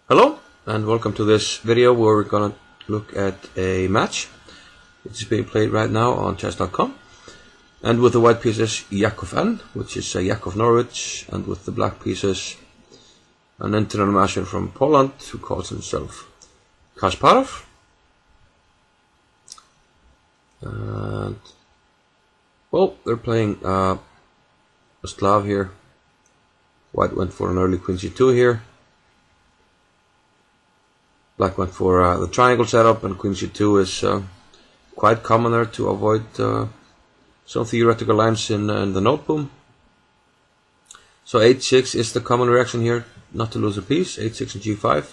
Hello and welcome to this video where we're gonna look at a match which is being played right now on chess.com, and with the white pieces Yaacovn, which is Yaacov Norowitz, and with the black pieces an international from Poland who calls himself Kasparov. And well, they're playing a Slav here. White went for an early queen c2 here. Black went for the triangle setup, and queen c2 is quite common there to avoid some theoretical lines in the note boom. So h6 is the common reaction here, not to lose a piece. h6 and g5.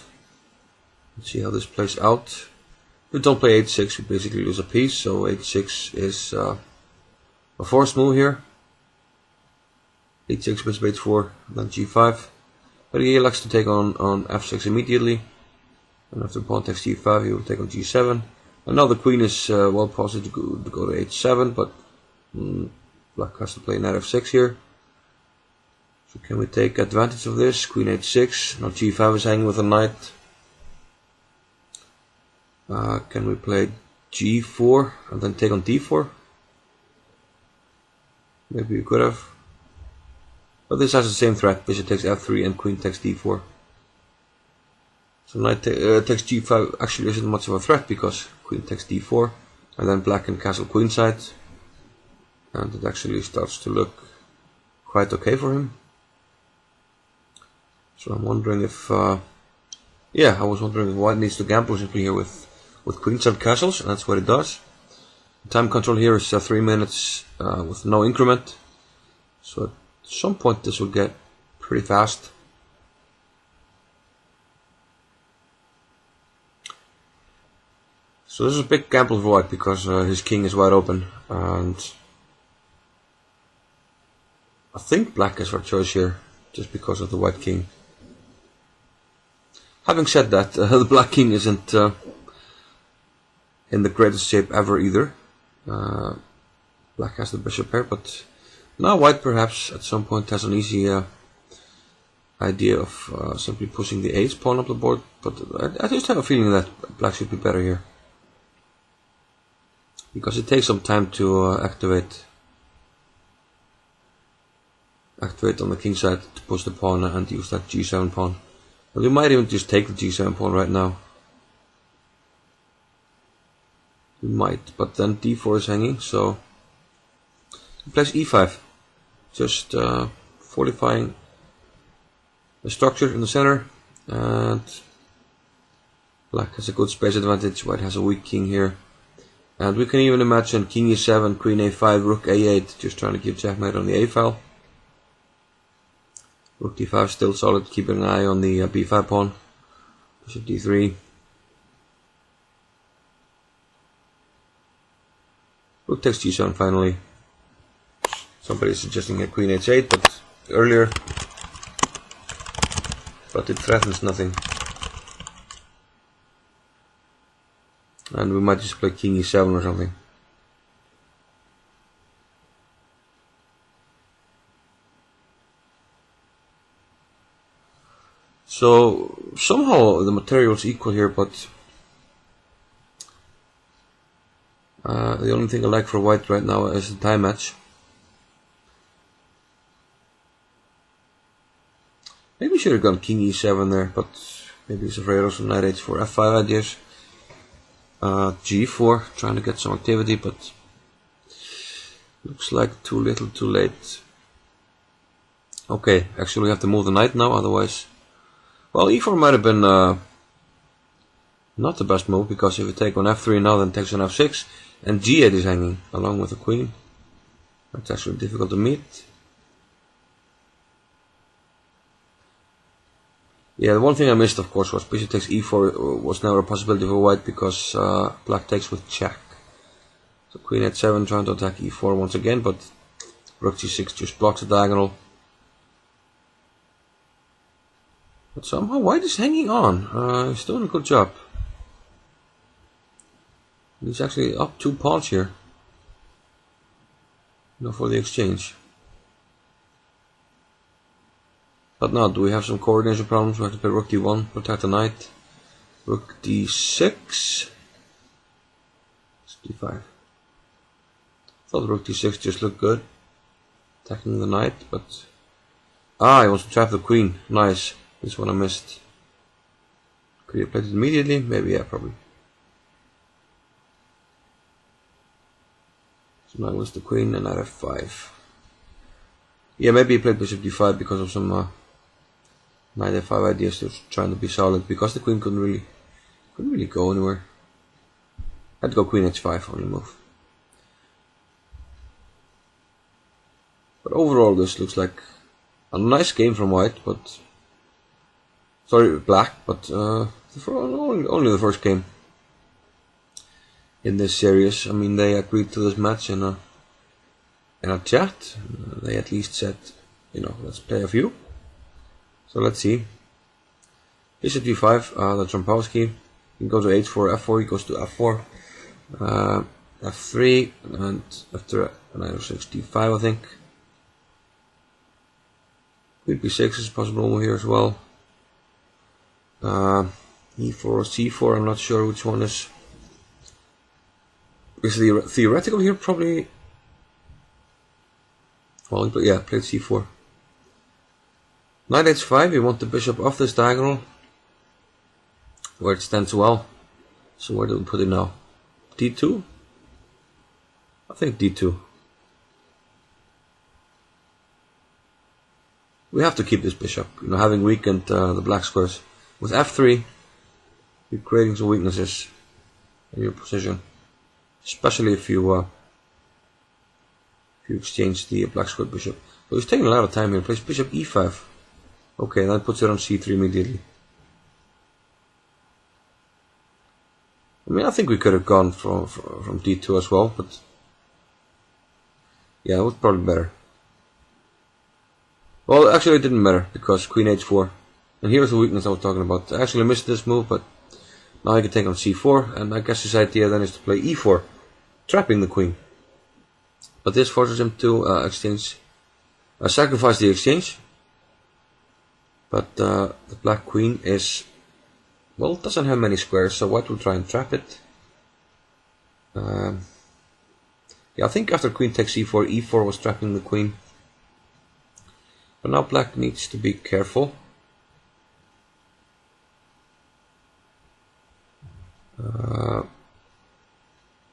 Let's see how this plays out. If we don't play h6, we basically lose a piece, so h6 is a forced move here. h6 bishop h4, then g5. But he likes to take on f6 immediately. And after pawn takes g5, he will take on g7. And now the queen is well positioned to go to h7, but black has to play knight f6 here. So can we take advantage of this? Queen h6. Now g5 is hanging with a knight. Can we play g4 and then take on d4? Maybe we could have. But this has the same threat. Bishop takes f3 and queen takes d4. So knight takes g5 actually isn't much of a threat because queen takes d4, and then black can castle queenside, and it actually starts to look quite okay for him. So I'm wondering if, I was wondering if white needs to gamble simply here with queenside castles, and that's what it does. The time control here is 3 minutes with no increment, so at some point this will get pretty fast. So this is a big gamble for white because his king is wide open, and I think black is our choice here just because of the white king. Having said that, the black king isn't in the greatest shape ever either. Black has the bishop here, but now white perhaps at some point has an easy idea of simply pushing the ace pawn up the board, but I just have a feeling that black should be better here. Because it takes some time to activate on the king side to push the pawn and use that g7 pawn. But we might even just take the g7 pawn right now. We might, but then d4 is hanging, so he plays e5, just fortifying the structure in the center, and black has a good space advantage. White has a weak king here. And we can even imagine king e7, queen a5, rook a8, just trying to give checkmate on the a file. Rook d5 still solid, keeping an eye on the b5 pawn. Bishop d3. Rook takes g7 finally. Somebody's suggesting a queen h8, but earlier. But it threatens nothing. And we might just play king e7 or something. So somehow the material is equal here, but the only thing I like for white right now is the time match. Maybe we should have gone king e7 there, but maybe he's afraid of some knight h4 f5 ideas. g4, trying to get some activity, but looks like too little too late. Okay, actually we have to move the knight now, otherwise, well, e4 might have been not the best move, because if you take on f3 now, then takes on f6, and g8 is hanging along with the queen. That's actually difficult to meet. Yeah, the one thing I missed, of course, was bishop takes e4 was never a possibility for white because black takes with check. So queen h7 trying to attack e4 once again, but rook g6 just blocks the diagonal. But somehow white is hanging on. He's doing a good job. He's actually up 2 pawns here. For the exchange. But now, do we have some coordination problems? We have to play rook d1, protect the knight. Rook d6. It's d5. Thought rook d6 just looked good. Attacking the knight, but... Ah, he wants to trap the queen. Nice. This one I missed. Could he have played it immediately? Maybe, yeah, probably. So now was the queen and knight f5. Yeah, maybe he played bishop d5 because of some knight f5 ideas. He was trying to be solid because the queen couldn't really go anywhere. Had to go queen h5 only move. But overall, this looks like a nice game from white, but sorry, black, but only the first game in this series. I mean, they agreed to this match in a chat. They at least said, you know, let's play a few. So let's see. Bishop d5, the Trompowski. He goes to h4, f4. He goes to f4, f3, and after knight f6, d5, I think. Queen b6 is a possible move here as well. e4 or c4, I'm not sure which one is the theoretical here, probably. Well, yeah, played c4. Knight h5, you want the bishop off this diagonal where it stands well. So where do we put it now? d2? I think d2. We have to keep this bishop, you know, having weakened the black squares. With f3, you're creating some weaknesses in your position, especially if you exchange the black square bishop. So he's taking a lot of time here. Plays bishop e5. Okay, that puts it on c3 immediately. I mean, I think we could have gone from d2 as well, but yeah, it was probably better. Well, actually it didn't matter, because queen h4. And here's the weakness I was talking about. I actually missed this move, but now I can take on c4, and I guess his idea then is to play e4, trapping the queen. But this forces him to sacrifice the exchange. But the black queen is, well, doesn't have many squares, so white will try and trap it. Yeah, I think after queen takes e4, e4 was trapping the queen. But now black needs to be careful.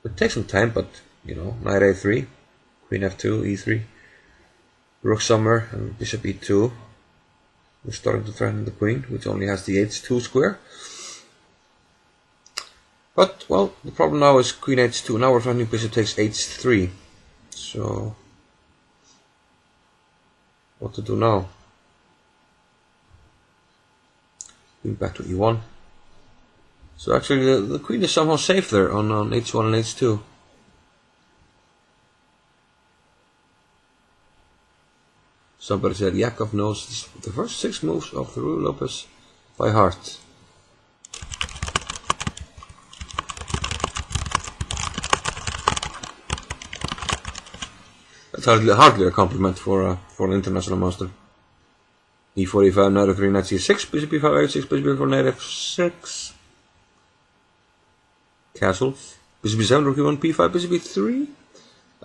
It takes some time, but you know, knight a3, queen f2, e3, rook somewhere, and bishop e2. We're starting to threaten the queen, which only has the h2 square. But, well, the problem now is queen h2. Now we're threatening bishop takes h3. So, what to do now? Queen back to e1. So actually the queen is somehow safe there on h1 and h2. Somebody said Yaacov knows the first 6 moves of the Ruy Lopez by heart. That's hardly a compliment for an international master. e4, e5, knight f3, knight c6, bishop e5, h6, bishop e4, knight f6. Castles. Bishop e7, rook e1, p5, bishop e3.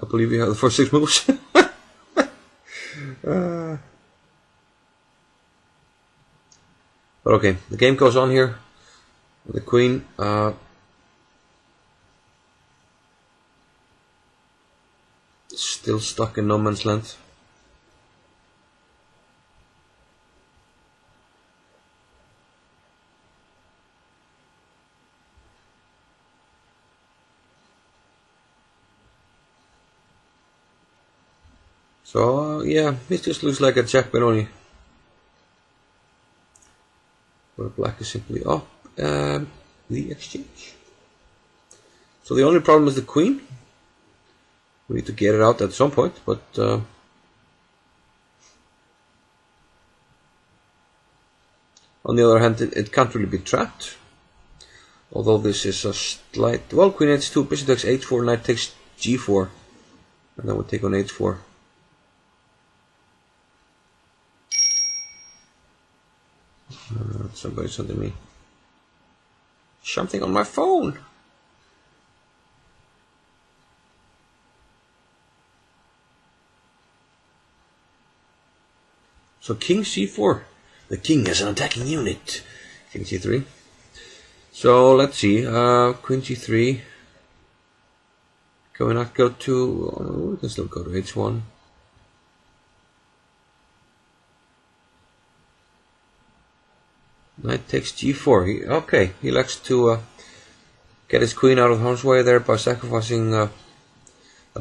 I believe we have the first 6 moves. But okay, the game goes on here. The queen still stuck in no man's land. So yeah, it just looks like a check, but only where black is simply up the exchange. So the only problem is the queen. We need to get it out at some point, but on the other hand, it can't really be trapped. Although this is a slight, well, queen h2, bishop takes h4, knight takes g4, and then we take on h4. Somebody sending me something on my phone. So king c4. The king is an attacking unit. King c3. So let's see. Queen g3. Can we not go to? Oh, we can still go to h1. Knight takes g4. Okay, he likes to get his queen out of harm's way there by sacrificing a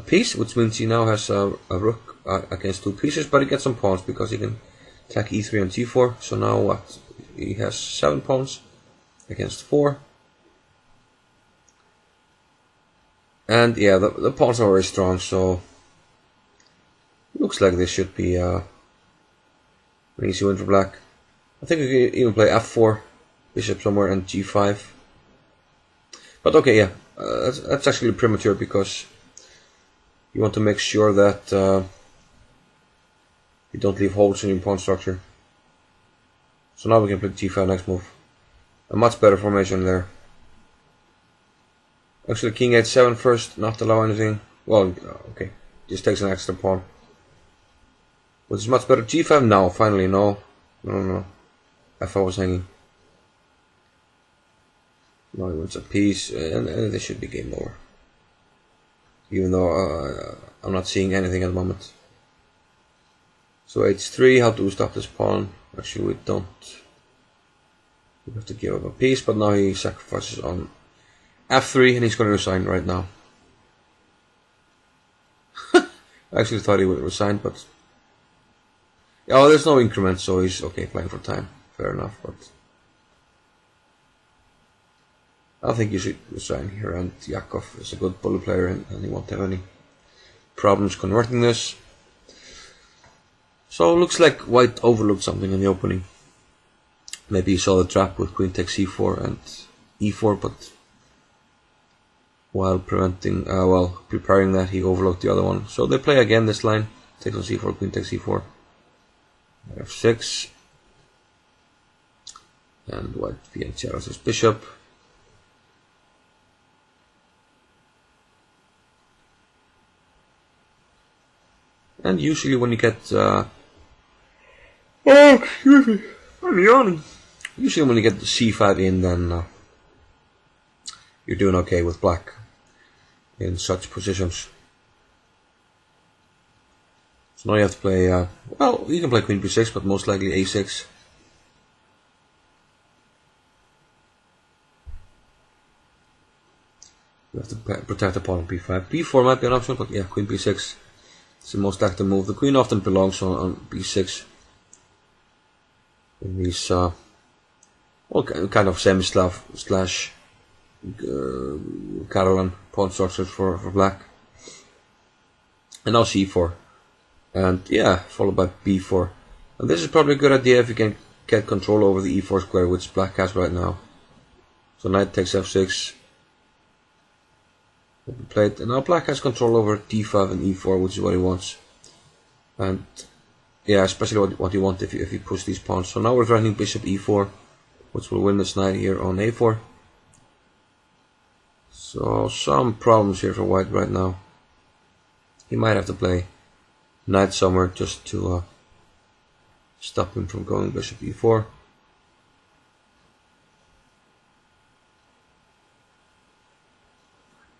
piece, which means he now has a rook against 2 pieces, but he gets some pawns because he can attack e3 and g4. So now what? He has 7 pawns against 4. And yeah, the pawns are very strong, so looks like this should be an easy win for black. I think we can even play f4, bishop somewhere, and g5. But okay, yeah, that's actually premature because you want to make sure that you don't leave holes in your pawn structure. So now we can play g5 next move. A much better formation there. Actually, king h7 first, not allow anything. Well, okay, just takes an extra pawn. Which is much better. g5 now, finally, no. No. f5 was hanging. Now he wants a piece, and this should be game over. Even though I'm not seeing anything at the moment. So h3, how do we stop this pawn? Actually, we don't. We have to give up a piece, but now he sacrifices on f3, and he's going to resign right now. I actually thought he would resign, but oh, there's no increment, so he's okay playing for time. Fair enough, but I think you should resign here. And Yaacov is a good bullet player, and he won't have any problems converting this. So it looks like white overlooked something in the opening. Maybe he saw the trap with queen takes c4 and e4, but while preparing that, he overlooked the other one. So they play again this line. Takes on c4, queen takes c4. f6. And white fiancieros his bishop. And usually when you get oh, excuse me, I'm yawning. Usually when you get the c5 in, then you're doing okay with black in such positions. So now you have to play, well, you can play queen b6, but most likely a6. You have to protect the pawn on b5. b4 might be an option, but yeah, queen b6 is the most active move. The queen often belongs on b6 in these well, kind of semi-Slav slash Catalan pawn structures for black. And now c4, and yeah, followed by b4. And this is probably a good idea if you can get control over the e4 square, which black has right now. So knight takes f6. Played, and now black has control over d5 and e4, which is what he wants. And yeah, especially what you want if you push these pawns. So now we're threatening bishop e4, which will win this knight here on a4. So some problems here for white right now. He might have to play knight somewhere just to stop him from going bishop e4.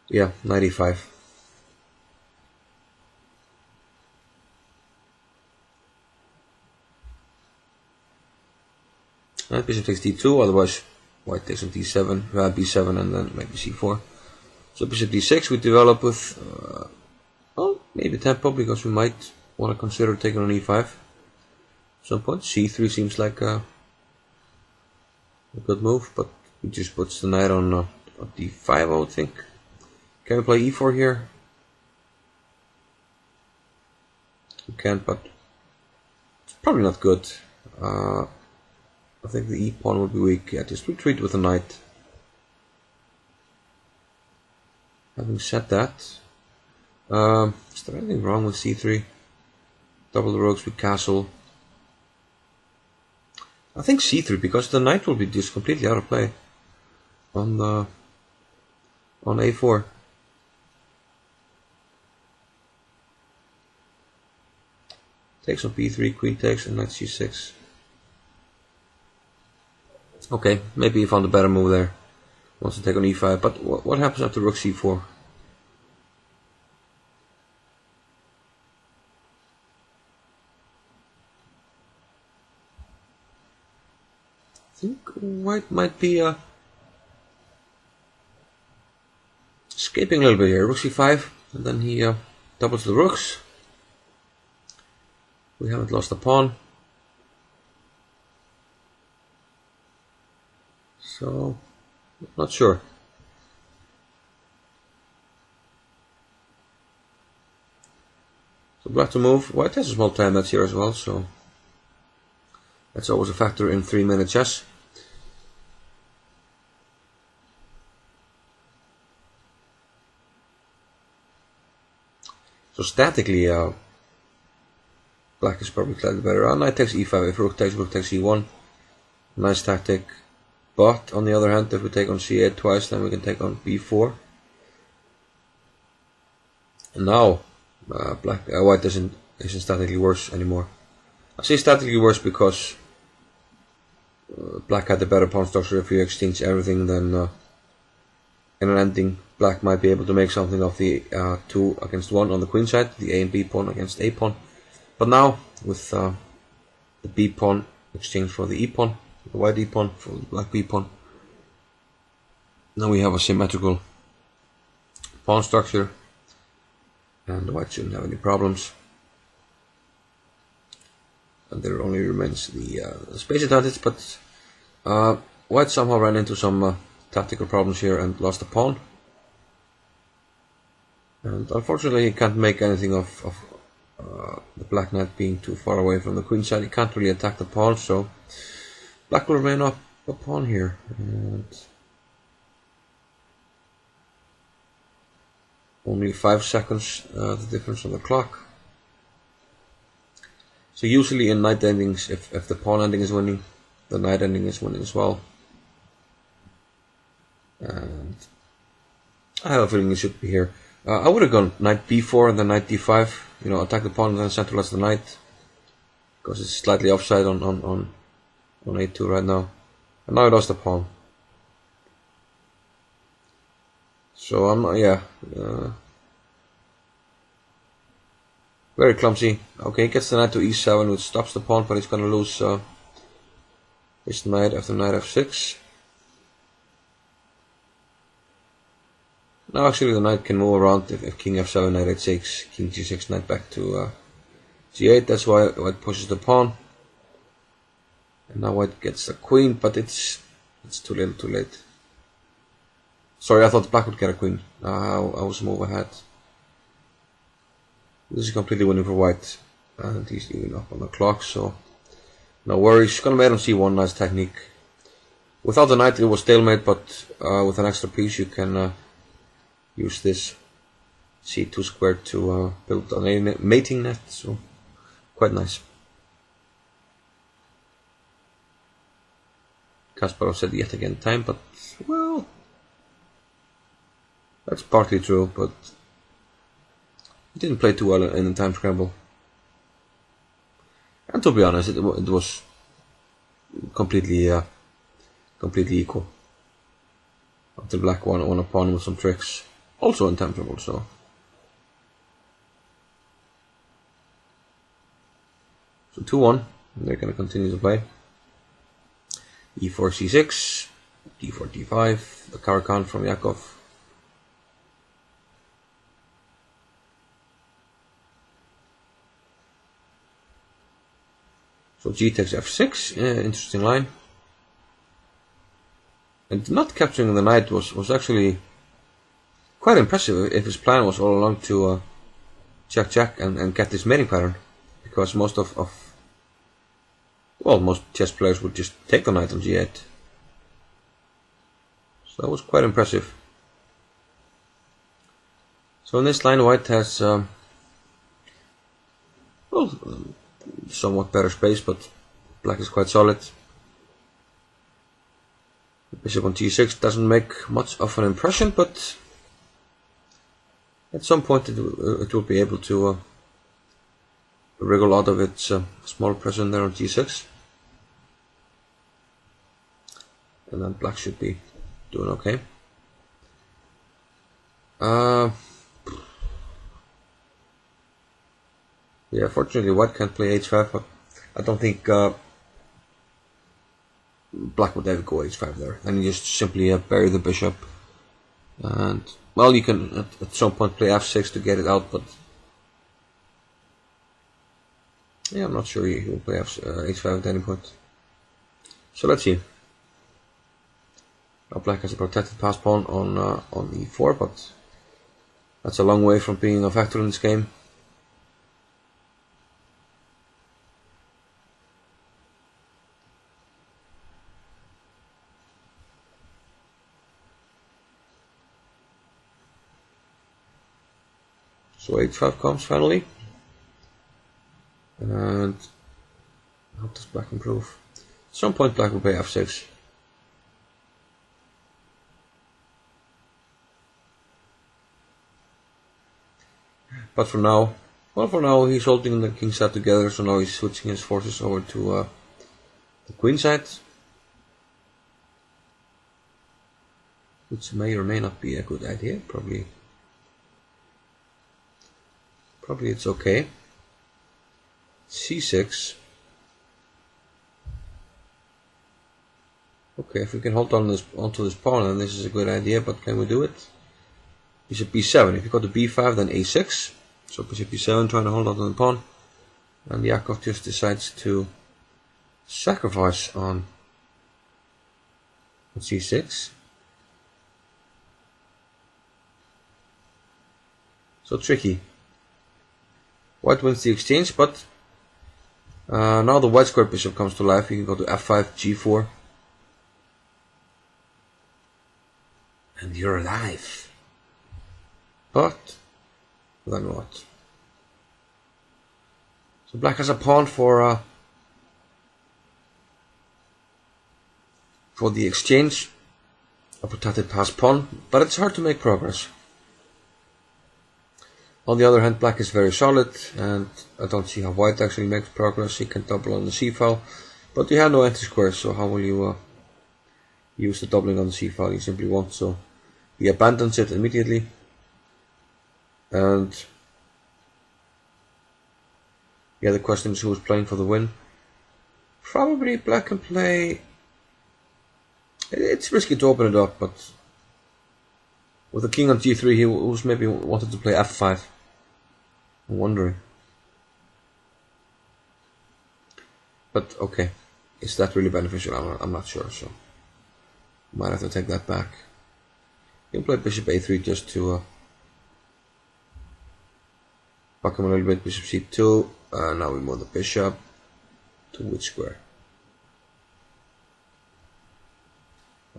Yeah, knight e5. Knight bishop takes d2, otherwise white takes on d7, b7, and then maybe c4. So bishop d6 we develop with, well, maybe tempo, because we might want to consider taking on e5 at some point. c3 seems like a good move, but he just puts the knight on d5, I would think. Can we play e4 here? We can't, but it's probably not good. I think the e pawn would be weak. Yeah, just retreat with the knight. Having said that, is there anything wrong with c3? Double the rooks with castle. I think c3 because the knight will be just completely out of play on a4. Takes on b3, queen takes, and knight c6. Okay, maybe he found a better move there. Wants to take on e5, but what happens after rook c4? I think white might be escaping a little bit here. Rook c5, and then he doubles the rooks. We haven't lost a pawn. So, not sure. So black to move. White has a small time that's here as well, so that's always a factor in 3-minute chess. So statically, black is probably slightly better. Knight takes e5. If rook takes e1. Nice tactic. But on the other hand, if we take on c8 twice, then we can take on b4. And now, white isn't statically worse anymore. I say statically worse because black had the better pawn structure. If you exchange everything, then in an ending, black might be able to make something of the 2 against 1 on the queen side, the a and b pawn against a pawn. But now, with the b pawn exchange for the e pawn, the white e pawn for the black b pawn, now we have a symmetrical pawn structure, and the white shouldn't have any problems. And there only remains the space advantage, but white somehow ran into some tactical problems here and lost a pawn. And unfortunately, he can't make anything of the black knight being too far away from the queen side. He can't really attack the pawn, so black will remain up a pawn here. And only 5 seconds the difference on the clock. So usually in knight endings, if the pawn ending is winning, the knight ending is winning as well. And I have a feeling it should be here. I would have gone knight b4 and then knight d5. You know, attack the pawn and then centralize the knight, because it's slightly offside on a2 right now. And now I lost the pawn. So very clumsy. Okay, he gets the knight to e7, which stops the pawn, but he's gonna lose his knight after knight f6. Now actually the knight can move around if king f7, knight h6, king g6, knight back to g8. That's why white pushes the pawn. And now white gets the queen, but it's too little, too late. Sorry, I thought black would get a queen. I was a move ahead. This is completely winning for white, and he's even up on the clock, so no worries. Gonna mate on c1, nice technique. Without the knight it was stalemate, but with an extra piece you can use this c2 square to build a mating net, so quite nice. Kasparov said yet again time, but well, that's partly true, but he didn't play too well in the time scramble. And to be honest, it was completely equal. Until black won a pawn with some tricks, also in time scramble. So So 2-1, they're going to continue to play. e4, c6, d4, d5, the Caro-Kann from Yaacov. So g takes f6, interesting line. And not capturing the knight was actually quite impressive if his plan was all along to check and get this mating pattern. Because most most chess players would just take the knight on g8. So that was quite impressive. So in this line white has somewhat better space, but black is quite solid. Bishop on g6 doesn't make much of an impression, but at some point it will be able to wriggle out of its small pressure there on g6. And then black should be doing okay. Yeah, fortunately white can't play h5, but I don't think black would ever go h5 there. And you just simply bury the bishop. And, well, you can at some point play f6 to get it out, but yeah, I'm not sure he will play h5 at any point. So let's see. Now black has a protected pass pawn on e4, but that's a long way from being a factor in this game. So h5 comes finally. And how does black improve? At some point black will play f6. But for now, well, for now he's holding the king side together, so now he's switching his forces over to the queen side, which may or may not be a good idea. Probably it's okay. c6. Okay, if we can hold on onto this pawn, then this is a good idea, but can we do it? Bishop b7. If you go to b5, then a6. So bishop b7 trying to hold on to the pawn. And Yaacov just decides to sacrifice on c6. So tricky. White wins the exchange, but now the white square bishop comes to life. You can go to f5, g4. And you're alive. But then what? So black has a pawn for the exchange, a protected pass pawn, but it's hard to make progress. On the other hand, black is very solid, and I don't see how white actually makes progress. He can double on the c file, but you have no anti-squares, so how will you use the doubling on the c file? You simply won't, so he abandons it immediately. And yeah, the question is who's playing for the win. Probably black can play. It's risky to open it up, but with the king on g3, he was maybe wanted to play f5. I'm wondering. But okay, is that really beneficial? I'm not sure, so might have to take that back. He'll play bishop a3 just to buck him a little bit. Bishop c2. Now we move the bishop to which square?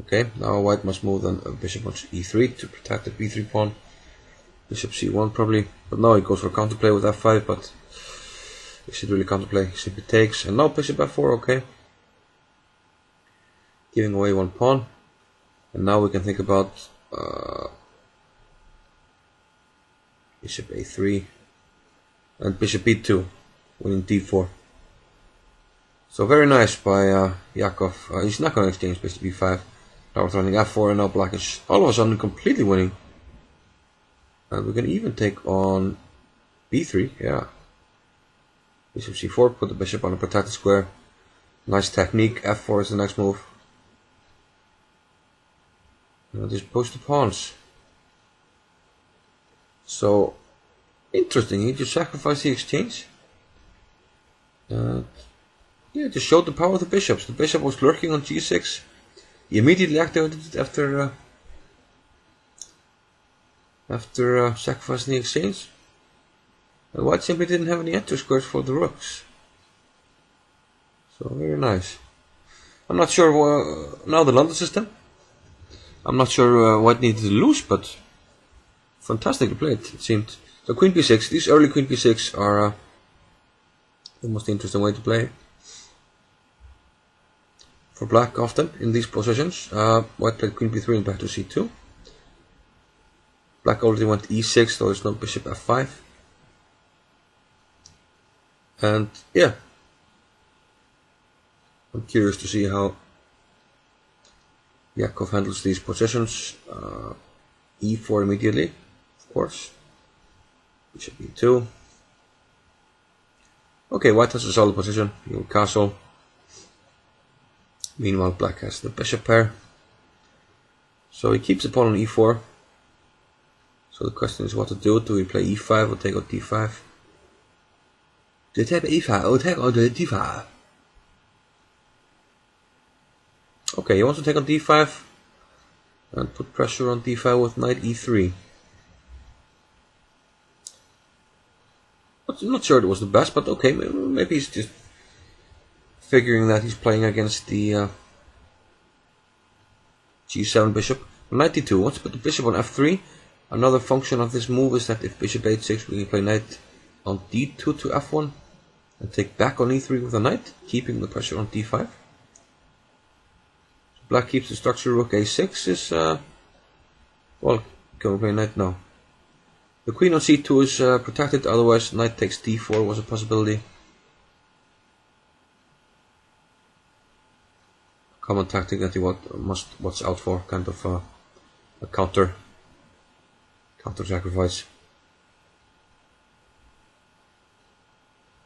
Okay, now white must move then bishop on e3 to protect the b3 pawn. Bishop c1 probably, but now he goes for counterplay with f5, but is it really counterplay? He simply takes, and now bishop f4, okay. Giving away one pawn, and now we can think about bishop a3 and bishop b2, winning d4. So very nice by Yaacov. He's not going to exchange bishop b5. Now we're threatening f4, and now black is all of a sudden completely winning. And we can even take on b3, yeah. Bishop c4, put the bishop on a protected square. Nice technique. f4 is the next move. Now just push the pawns. So interesting. He just sacrificed the exchange. Yeah, just showed the power of the bishops. The bishop was lurking on g6. He immediately activated it after sacrificing the exchange. And white simply didn't have any enter squares for the rooks. So very nice. I'm not sure now the London system. I'm not sure white needed to lose, but fantastically played, it seemed. So queen b6. These early queen b6 are the most interesting way to play. for black often in these positions. White played queen b3 and back to c2. Black already went e6, so there's no bishop f5. And yeah, I'm curious to see how Yaacov handles these positions. E4 immediately, of course. Bishop e2. Okay, white has a solid position. He will castle. Meanwhile, black has the bishop pair. So he keeps the pawn on e4. So the question is what to do. Do we play e5 or take out d5? Dit heb e5 or take out d5. Okay, he wants to take on d5 and put pressure on d5 with knight e3. I'm not sure it was the best, but okay, maybe he's just figuring that he's playing against the g7 bishop. Knight d2, wants to put the bishop on f3. Another function of this move is that if bishop h6, we can play knight on d2 to f1 and take back on e3 with a knight, keeping the pressure on d5. So black keeps the structure. Rook a6 is, well, can we play knight? No. The queen on c2 is protected, otherwise knight takes d4 was a possibility. Common tactic that you must watch out for, kind of a counter sacrifice.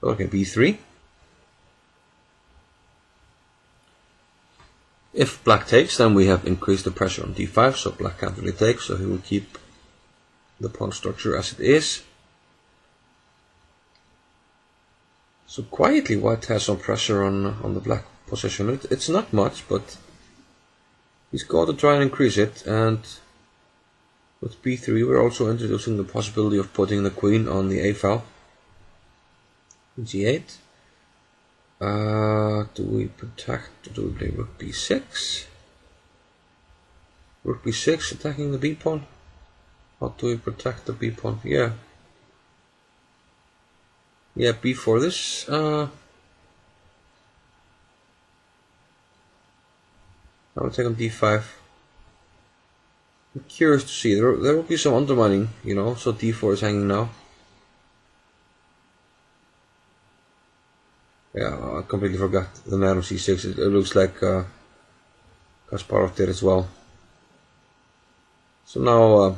Okay, b3. If black takes, then we have increased the pressure on d5, so black can't really take, so he will keep the pawn structure as it is. So quietly white has some pressure on the black position. It's not much, but he's going to try and increase it, and with b3 we're also introducing the possibility of putting the queen on the a file. g8. Do we protect, or do we play rook b6? Rook b6 attacking the b pawn. How do we protect the b pawn? Yeah, b4 this. I will take on d5. I'm curious to see. There will be some undermining, you know, so d4 is hanging now. Yeah, I completely forgot the knight on c6. It looks like Kasparov did as well. So now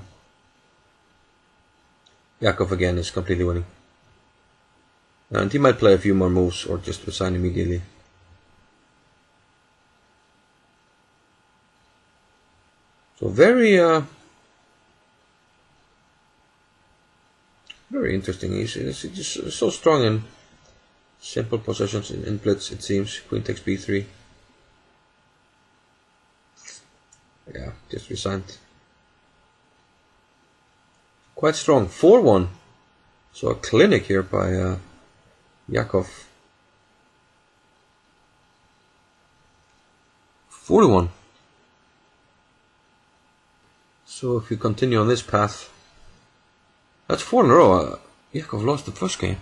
Yaacov again is completely winning. And he might play a few more moves or just resign immediately. So very interesting. He's just so strong in simple positions in blitz, it seems. Queen takes b3. Yeah, just resigned. Quite strong. 4-1. So a clinic here by Yaacov. 41. So if we continue on this path, that's 4 in a row. Yaacov lost the first game.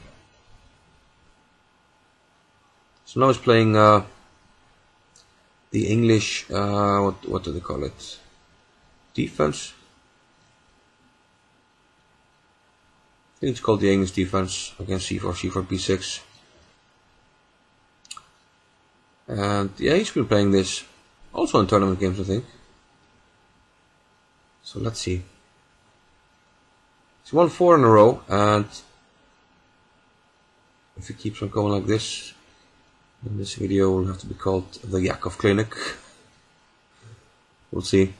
So now he's playing the English, what do they call it? Defense? I think it's called the English defense against c4, c4, b6. And yeah, he's been playing this also in tournament games, I think. So let's see. He's won 4 in a row, and if he keeps on going like this, then this video will have to be called the Yaacov Clinic. We'll see.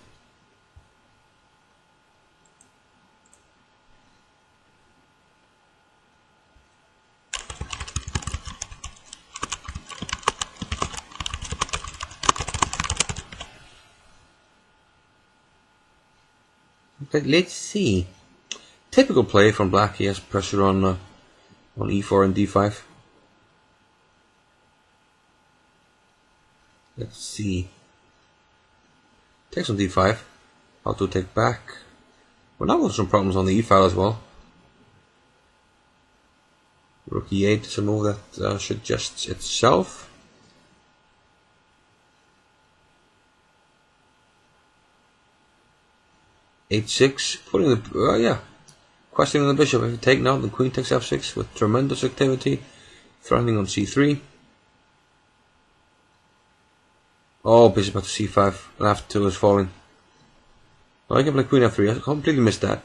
Okay, let's see. Typical play from black. He has pressure on e4 and d5. Let's see. Takes on d5. How to take back. Well, now there's some problems on the e file as well. Rook e8 is a move that suggests itself. 8-6, putting the yeah, questioning the bishop. If you take now, the queen takes f6 with tremendous activity, threatening on c3. Oh, bishop at c5, and f2 is falling. Oh, I can play queen f3. I completely missed that.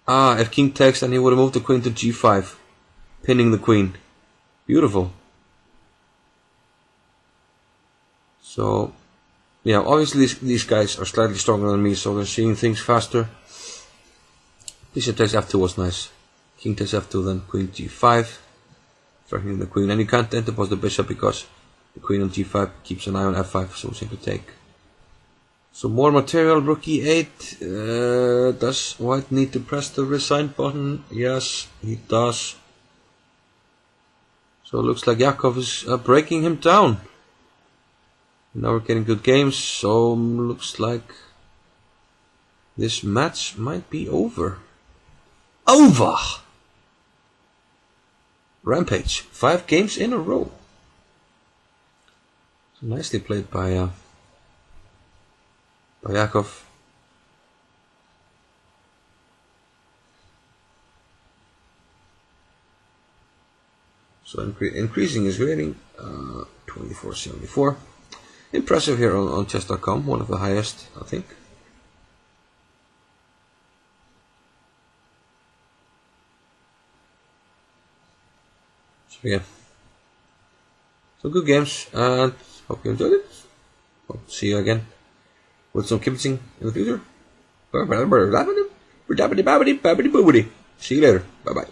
Ah, if king takes, then he would have moved the queen to g5, pinning the queen. Beautiful. So, yeah, obviously these guys are slightly stronger than me, so they're seeing things faster. Bishop takes f2 was nice. King takes f2, then queen g5, threatening the queen. And you can't interpose the bishop because the queen on g5 keeps an eye on f5, so we simply take. So more material, rook e8. Does white need to press the resign button? Yes, he does. So it looks like Yaacov is breaking him down. Now we're getting good games, so looks like this match might be over. Over! Rampage. 5 games in a row. So nicely played by Yaacov. So increasing his rating, 2474. Impressive here on chess.com, one of the highest, I think. So yeah. So good games, and hope you enjoyed it. Hope to see you again with some kibitzing in the future. See you later. Bye bye.